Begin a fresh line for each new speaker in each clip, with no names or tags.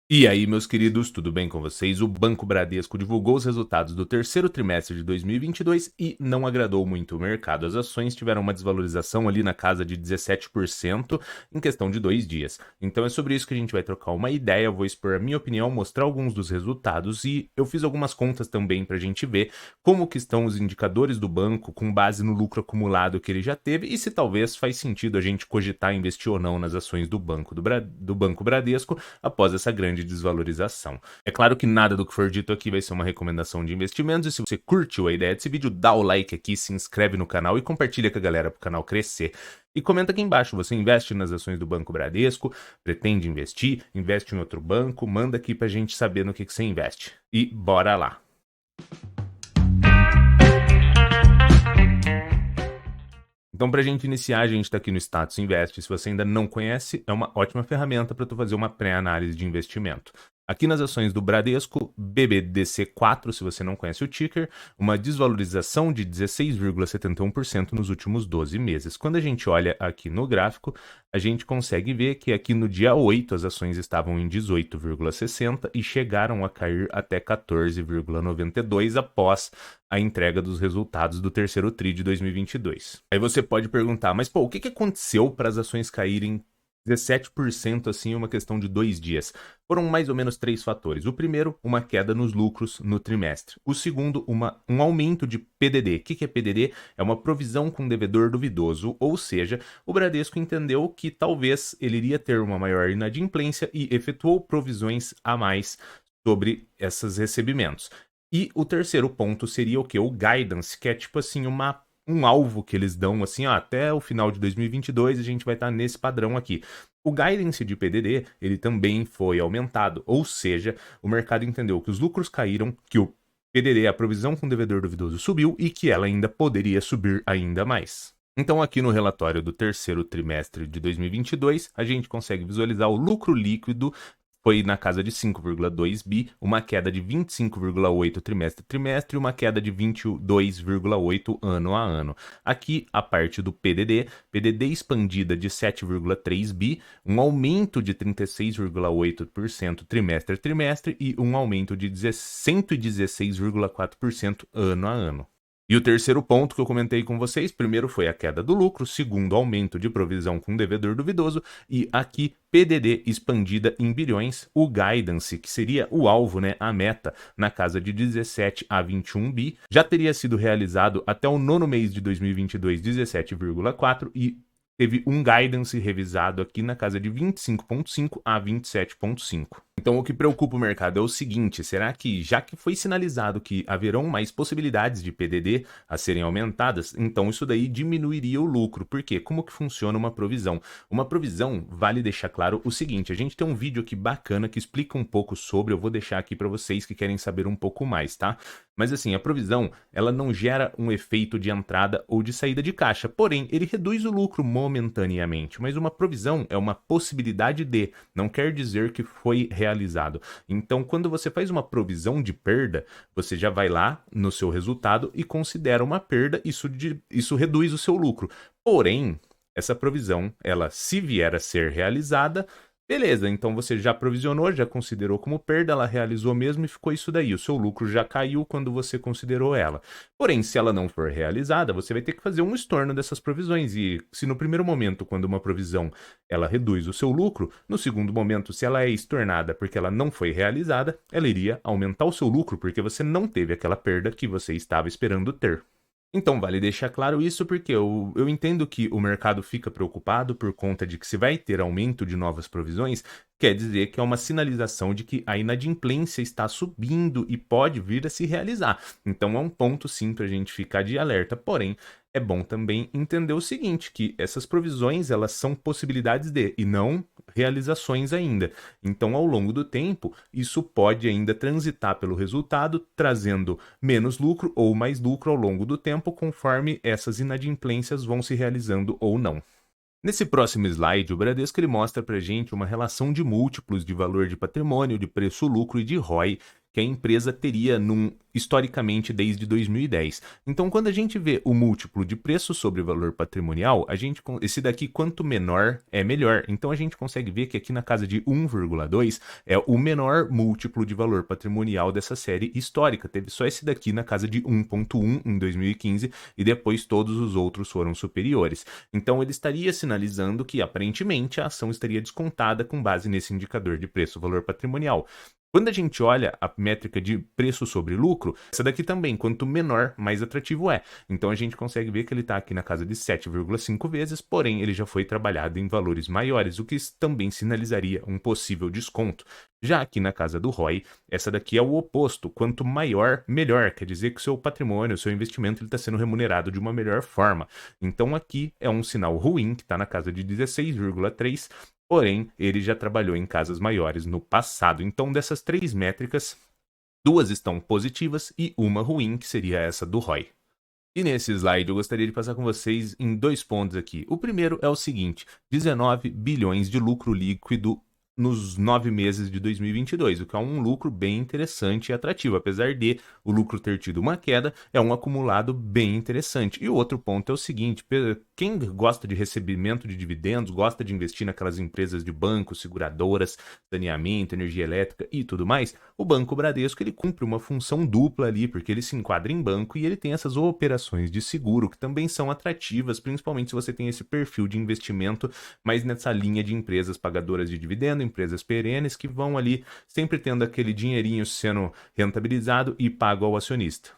E aí, meus queridos, tudo bem com vocês? O Banco Bradesco divulgou os resultados do terceiro trimestre de 2022 e não agradou muito o mercado. As ações tiveram uma desvalorização ali na casa de 17% em questão de 2 dias. Então é sobre isso que a gente vai trocar uma ideia. Eu vou expor a minha opinião, mostrar alguns dos resultados e eu fiz algumas contas também para a gente ver como que estão os indicadores do banco com base no lucro acumulado que ele já teve e se talvez faz sentido a gente cogitar investir ou não nas ações do Banco Bradesco após essa grande desvalorização. É claro que nada do que for dito aqui vai ser uma recomendação de investimentos, e se você curtiu a ideia desse vídeo, dá o like aqui, se inscreve no canal e compartilha com a galera para o canal crescer. E comenta aqui embaixo, você investe nas ações do Banco Bradesco, pretende investir, investe em outro banco, manda aqui pra gente saber no que você investe. E bora lá! Então, para a gente iniciar, a gente está aqui no Status Invest. Se você ainda não conhece, é uma ótima ferramenta para tu fazer uma pré-análise de investimento. Aqui nas ações do Bradesco, BBDC4, se você não conhece o ticker, uma desvalorização de 16,71% nos últimos 12 meses. Quando a gente olha aqui no gráfico, a gente consegue ver que aqui no dia 8 as ações estavam em 18,60 e chegaram a cair até 14,92 após a entrega dos resultados do terceiro TRI de 2022. Aí você pode perguntar, mas pô, o que aconteceu para as ações caírem 17% assim em uma questão de 2 dias? Foram mais ou menos 3 fatores. O primeiro, uma queda nos lucros no trimestre. O segundo, um aumento de PDD. O que é PDD? É uma provisão com devedor duvidoso, ou seja, o Bradesco entendeu que talvez ele iria ter uma maior inadimplência e efetuou provisões a mais sobre esses recebimentos. E o terceiro ponto seria o que? O guidance, que é tipo assim, um alvo que eles dão assim, ó, até o final de 2022 a gente vai estar nesse padrão aqui. O guidance de PDD, ele também foi aumentado, ou seja, o mercado entendeu que os lucros caíram, que o PDD, a provisão com devedor duvidoso, subiu e que ela ainda poderia subir ainda mais. Então aqui no relatório do terceiro trimestre de 2022, a gente consegue visualizar o lucro líquido foi na casa de 5,2 bi, uma queda de 25,8 trimestre e uma queda de 22,8 ano a ano. Aqui a parte do PDD expandida de 7,3 bi, um aumento de 36,8% trimestre a trimestre e um aumento de 116,4% ano a ano. E o terceiro ponto que eu comentei com vocês, primeiro foi a queda do lucro, segundo, aumento de provisão com devedor duvidoso, e aqui PDD expandida em bilhões, o guidance, que seria o alvo, né, a meta, na casa de 17 a 21 bi, já teria sido realizado até o nono mês de 2022, 17,4, e teve um guidance revisado aqui na casa de 25,5 a 27,5. Então o que preocupa o mercado é o seguinte, será que já que foi sinalizado que haverão mais possibilidades de PDD a serem aumentadas, então isso daí diminuiria o lucro? Por quê? Como que funciona uma provisão? Uma provisão, vale deixar claro o seguinte, a gente tem um vídeo aqui bacana que explica um pouco sobre, eu vou deixar aqui para vocês que querem saber um pouco mais, tá? Mas assim, a provisão, ela não gera um efeito de entrada ou de saída de caixa, porém, ele reduz o lucro momentaneamente, mas uma provisão é uma possibilidade de, não quer dizer que foi realizado. Então, quando você faz uma provisão de perda, você já vai lá no seu resultado e considera uma perda, isso reduz o seu lucro. Porém, essa provisão, ela se vier a ser realizada, beleza, então você já provisionou, já considerou como perda, ela realizou mesmo e ficou isso daí. O seu lucro já caiu quando você considerou ela. Porém, se ela não for realizada, você vai ter que fazer um estorno dessas provisões. E se no primeiro momento, quando uma provisão ela reduz o seu lucro, no segundo momento, se ela é estornada porque ela não foi realizada, ela iria aumentar o seu lucro porque você não teve aquela perda que você estava esperando ter. Então, vale deixar claro isso porque eu entendo que o mercado fica preocupado por conta de que se vai ter aumento de novas provisões, quer dizer que é uma sinalização de que a inadimplência está subindo e pode vir a se realizar. Então é um ponto sim para a gente ficar de alerta, porém é bom também entender o seguinte, que essas provisões elas são possibilidades de e não realizações ainda. Então ao longo do tempo isso pode ainda transitar pelo resultado, trazendo menos lucro ou mais lucro ao longo do tempo, conforme essas inadimplências vão se realizando ou não. Nesse próximo slide, o Bradesco ele mostra para a gente uma relação de múltiplos de valor de patrimônio, de preço-lucro e de ROI, que a empresa teria historicamente desde 2010. Então, quando a gente vê o múltiplo de preço sobre valor patrimonial, esse daqui, quanto menor, é melhor. Então, a gente consegue ver que aqui na casa de 1,2 é o menor múltiplo de valor patrimonial dessa série histórica. Teve só esse daqui na casa de 1,1 em 2015 e depois todos os outros foram superiores. Então, ele estaria sinalizando que, aparentemente, a ação estaria descontada com base nesse indicador de preço-valor patrimonial. Quando a gente olha a métrica de preço sobre lucro, essa daqui também, quanto menor, mais atrativo é. Então a gente consegue ver que ele está aqui na casa de 7,5 vezes, porém ele já foi trabalhado em valores maiores, o que também sinalizaria um possível desconto. Já aqui na casa do ROI, essa daqui é o oposto, quanto maior, melhor, quer dizer que o seu patrimônio, o seu investimento está sendo remunerado de uma melhor forma. Então aqui é um sinal ruim, que está na casa de 16,3, porém, ele já trabalhou em casas maiores no passado. Então, dessas 3 métricas, 2 estão positivas e uma ruim, que seria essa do ROI. E nesse slide eu gostaria de passar com vocês em 2 pontos aqui. O primeiro é o seguinte: 19 bilhões de lucro líquido nos 9 meses de 2022, o que é um lucro bem interessante e atrativo. Apesar de o lucro ter tido uma queda, é um acumulado bem interessante. E o outro ponto é o seguinte: quem gosta de recebimento de dividendos, gosta de investir naquelas empresas de banco, seguradoras, saneamento, energia elétrica e tudo mais, o Banco Bradesco ele cumpre uma função dupla ali, porque ele se enquadra em banco e ele tem essas operações de seguro que também são atrativas, principalmente se você tem esse perfil de investimento mais nessa linha de empresas pagadoras de dividendo, empresas perenes que vão ali sempre tendo aquele dinheirinho sendo rentabilizado e pago ao acionista.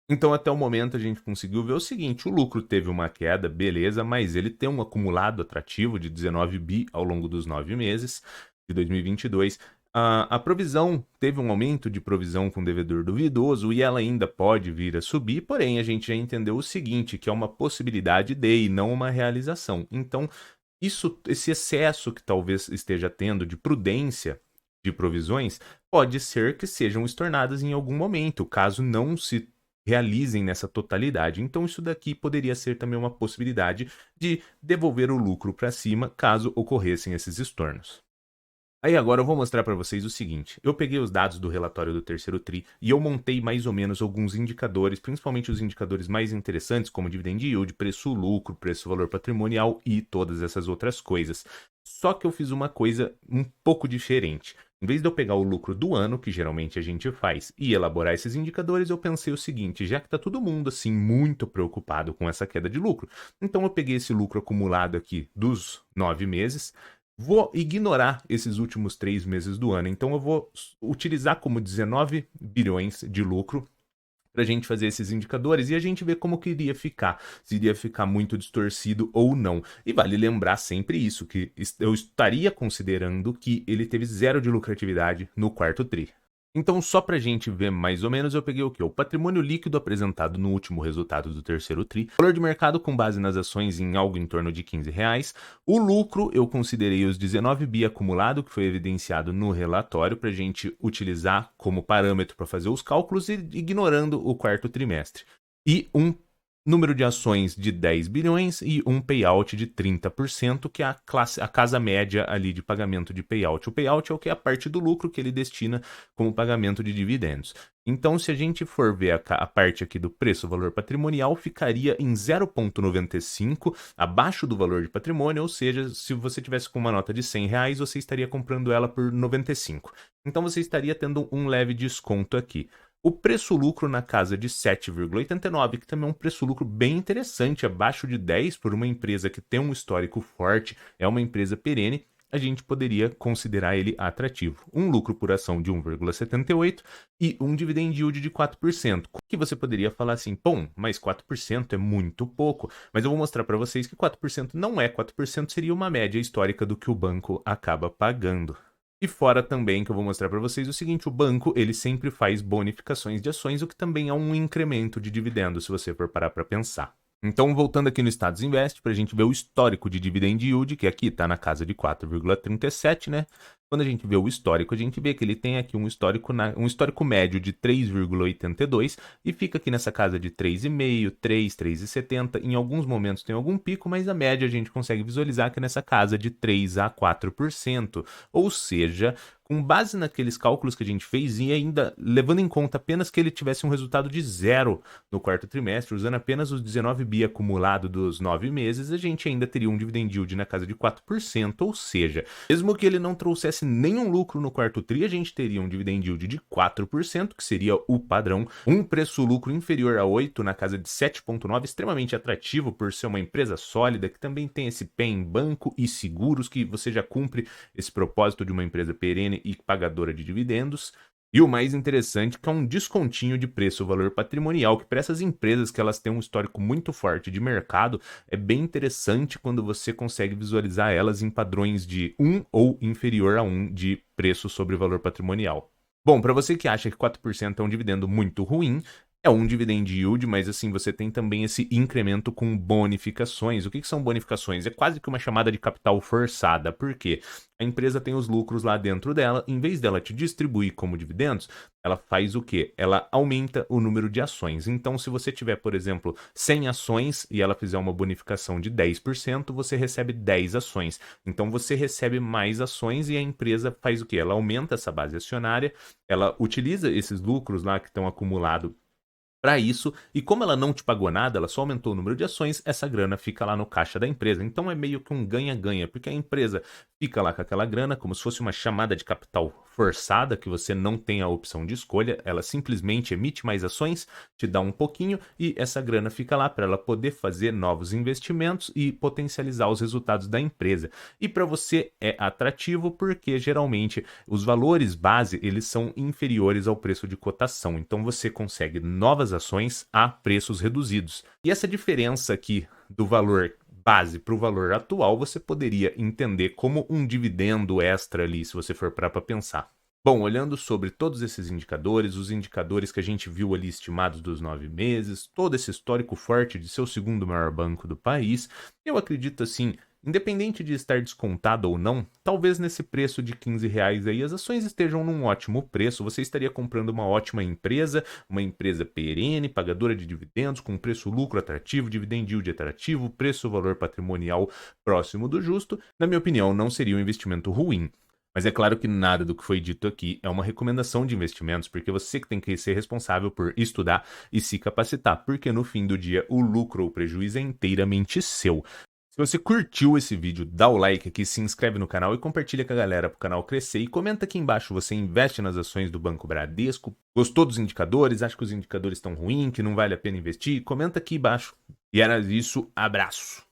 Então, até o momento, a gente conseguiu ver o seguinte: o lucro teve uma queda, beleza, mas ele tem um acumulado atrativo de 19 bi ao longo dos 9 meses de 2022. A provisão teve um aumento de provisão com devedor duvidoso e ela ainda pode vir a subir, porém, a gente já entendeu o seguinte, que é uma possibilidade de e não uma realização. Então, esse excesso que talvez esteja tendo de prudência de provisões pode ser que sejam estornadas em algum momento, caso não se realizem nessa totalidade. Então isso daqui poderia ser também uma possibilidade de devolver o lucro para cima, caso ocorressem esses estornos. Aí agora eu vou mostrar para vocês o seguinte: eu peguei os dados do relatório do terceiro TRI e eu montei mais ou menos alguns indicadores, principalmente os indicadores mais interessantes, como dividend yield, preço-lucro, preço-valor patrimonial e todas essas outras coisas. Só que eu fiz uma coisa um pouco diferente. Em vez de eu pegar o lucro do ano, que geralmente a gente faz, e elaborar esses indicadores, eu pensei o seguinte: já que está todo mundo assim muito preocupado com essa queda de lucro, então eu peguei esse lucro acumulado aqui dos 9 meses, vou ignorar esses últimos 3 meses do ano. Então eu vou utilizar como 19 bilhões de lucro para a gente fazer esses indicadores e a gente ver como que iria ficar, se iria ficar muito distorcido ou não. E vale lembrar sempre isso, que eu estaria considerando que ele teve 0 de lucratividade no quarto TRI. Então, só para a gente ver mais ou menos, eu peguei o quê? O patrimônio líquido apresentado no último resultado do terceiro TRI, valor de mercado com base nas ações em algo em torno de R$ 15, o lucro eu considerei os 19 bi acumulado, que foi evidenciado no relatório, para a gente utilizar como parâmetro para fazer os cálculos, e ignorando o quarto trimestre. E um número de ações de 10 bilhões e um payout de 30%, que é a casa média ali de pagamento de payout. O payout é o que é a parte do lucro que ele destina como pagamento de dividendos. Então, se a gente for ver a parte aqui do preço-valor patrimonial, ficaria em 0,95, abaixo do valor de patrimônio, ou seja, se você tivesse com uma nota de R$ 100, você estaria comprando ela por 95. Então, você estaria tendo um leve desconto aqui. O preço-lucro na casa de 7,89, que também é um preço-lucro bem interessante, abaixo de 10 por uma empresa que tem um histórico forte, é uma empresa perene, a gente poderia considerar ele atrativo. Um lucro por ação de 1,78 e um dividend yield de 4%. Que você poderia falar assim: bom, mas 4% é muito pouco. Mas eu vou mostrar para vocês que 4% não é 4%, seria uma média histórica do que o banco acaba pagando. E fora também que eu vou mostrar para vocês o seguinte: o banco ele sempre faz bonificações de ações, o que também é um incremento de dividendos, se você for parar para pensar. Então, voltando aqui no Status Invest, para a gente ver o histórico de dividend yield, que aqui está na casa de 4,37, né? quando a gente vê o histórico, a gente vê que ele tem aqui um histórico médio de 3,82 e fica aqui nessa casa de 3,5, 3, 3,70. Em alguns momentos tem algum pico, mas a média a gente consegue visualizar que é nessa casa de 3 a 4%. Ou seja, com base naqueles cálculos que a gente fez e ainda levando em conta apenas que ele tivesse um resultado de zero no quarto trimestre, usando apenas os 19 bi acumulado dos 9 meses, a gente ainda teria um dividend yield na casa de 4%, ou seja, mesmo que ele não trouxesse nenhum lucro no quarto tri, a gente teria um dividend yield de 4%, que seria o padrão, um preço-lucro inferior a 8 na casa de 7,9, extremamente atrativo por ser uma empresa sólida, que também tem esse pé em banco e seguros, que você já cumpre esse propósito de uma empresa perene e pagadora de dividendos. E o mais interessante que é um descontinho de preço-valor patrimonial, que para essas empresas que elas têm um histórico muito forte de mercado, é bem interessante quando você consegue visualizar elas em padrões de 1 ou inferior a 1 de preço sobre valor patrimonial. Bom, para você que acha que 4% é um dividendo muito ruim, é um dividend yield, mas assim, você tem também esse incremento com bonificações. O que são bonificações? É quase que uma chamada de capital forçada. Por quê? A empresa tem os lucros lá dentro dela, em vez dela te distribuir como dividendos, ela faz o quê? Ela aumenta o número de ações. Então, se você tiver, por exemplo, 100 ações e ela fizer uma bonificação de 10%, você recebe 10 ações. Então, você recebe mais ações e a empresa faz o quê? Ela aumenta essa base acionária, ela utiliza esses lucros lá que estão acumulados para isso, e como ela não te pagou nada, ela só aumentou o número de ações, essa grana fica lá no caixa da empresa. Então é meio que um ganha-ganha, porque a empresa fica lá com aquela grana como se fosse uma chamada de capital forçada, que você não tem a opção de escolha, ela simplesmente emite mais ações, te dá um pouquinho e essa grana fica lá para ela poder fazer novos investimentos e potencializar os resultados da empresa. E para você é atrativo porque geralmente os valores base, eles são inferiores ao preço de cotação. Então você consegue novas ações a preços reduzidos. E essa diferença aqui do valor base para o valor atual, você poderia entender como um dividendo extra ali, se você for para pensar. Bom, olhando sobre todos esses indicadores, os indicadores que a gente viu ali estimados dos 9 meses, todo esse histórico forte de ser o segundo maior banco do país, eu acredito assim, independente de estar descontado ou não, talvez nesse preço de R$ 15 aí as ações estejam num ótimo preço, você estaria comprando uma ótima empresa, uma empresa perene, pagadora de dividendos, com preço-lucro atrativo, dividend yield atrativo, preço-valor patrimonial próximo do justo. Na minha opinião, não seria um investimento ruim. Mas é claro que nada do que foi dito aqui é uma recomendação de investimentos, porque você que tem que ser responsável por estudar e se capacitar, porque no fim do dia o lucro ou prejuízo é inteiramente seu. Se você curtiu esse vídeo, dá o like aqui, se inscreve no canal e compartilha com a galera para o canal crescer. E comenta aqui embaixo, você investe nas ações do Banco Bradesco? Gostou dos indicadores? Acha que os indicadores estão ruins, que não vale a pena investir? Comenta aqui embaixo. E era isso, abraço!